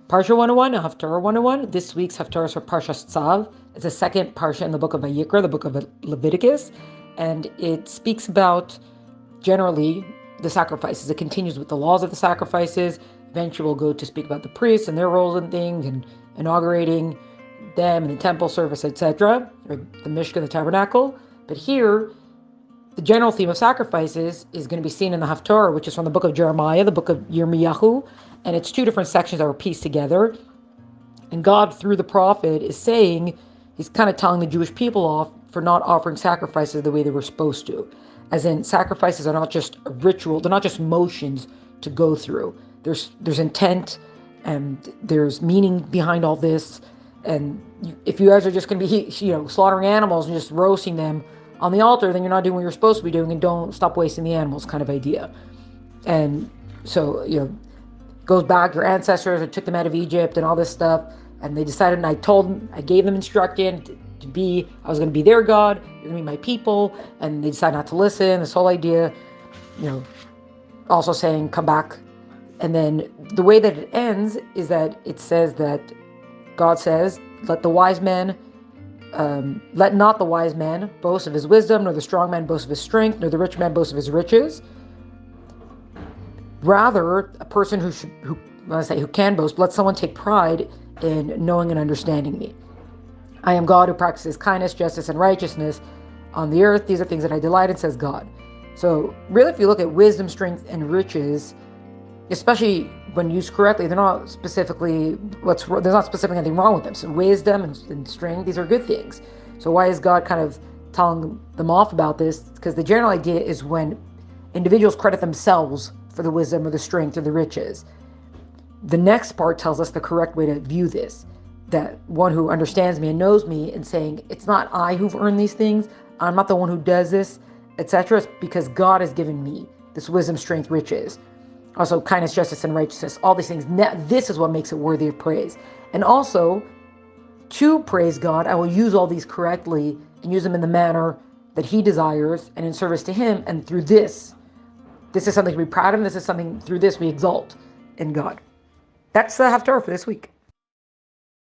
Parsha 101 and Haftarah 101. This week's Haftarah is for Parshas Tzav. It's the second Parsha in the book of Vayikra, the book of Leviticus, and it speaks about, generally, the sacrifices. It continues with the laws of the sacrifices. Eventually we'll go to speak about the priests and their roles and things, and inaugurating them and the temple service, etc., or the Mishkan, the tabernacle. But here, the general theme of sacrifices is going to be seen in the Haftarah, which is from the book of Jeremiah, the book of Yirmiyahu, and it's two different sections that were pieced together. And God, through the prophet, is saying, he's kind of telling the Jewish people off for not offering sacrifices the way they were supposed to. As in, sacrifices are not just a ritual, they're not just motions to go through. There's intent, and there's meaning behind all this. And if you guys are just going to be, slaughtering animals and just roasting them on the altar, then you're not doing what you're supposed to be doing, and don't stop wasting the animals kind of idea. And so, goes back, your ancestors, I took them out of Egypt and all this stuff, and they decided, and I gave them instruction I was going to be their God, you're going to be my people, and they decided not to listen. This whole idea, also saying, come back. And then the way that it ends is that it says that God says, let not the wise man boast of his wisdom, nor the strong man boast of his strength, nor the rich man boast of his riches. Rather, a person who can boast, let someone take pride in knowing and understanding me. I am God who practices kindness, justice, and righteousness on the earth. These are things that I delight in, says God. So really, if you look at wisdom, strength, and riches, especially when used correctly, there's not specifically anything wrong with them. So wisdom and strength, these are good things. So why is God kind of telling them off about this? Because the general idea is when individuals credit themselves for the wisdom or the strength or the riches. The next part tells us the correct way to view this, that one who understands me and knows me, and saying, it's not I who've earned these things, I'm not the one who does this, etc. It's because God has given me this wisdom, strength, riches. Also, kindness, justice, and righteousness, all these things. This is what makes it worthy of praise. And also, to praise God, I will use all these correctly and use them in the manner that He desires and in service to Him. And through this is something to be proud of. This is something, through this, we exalt in God. That's the Haftarah for this week.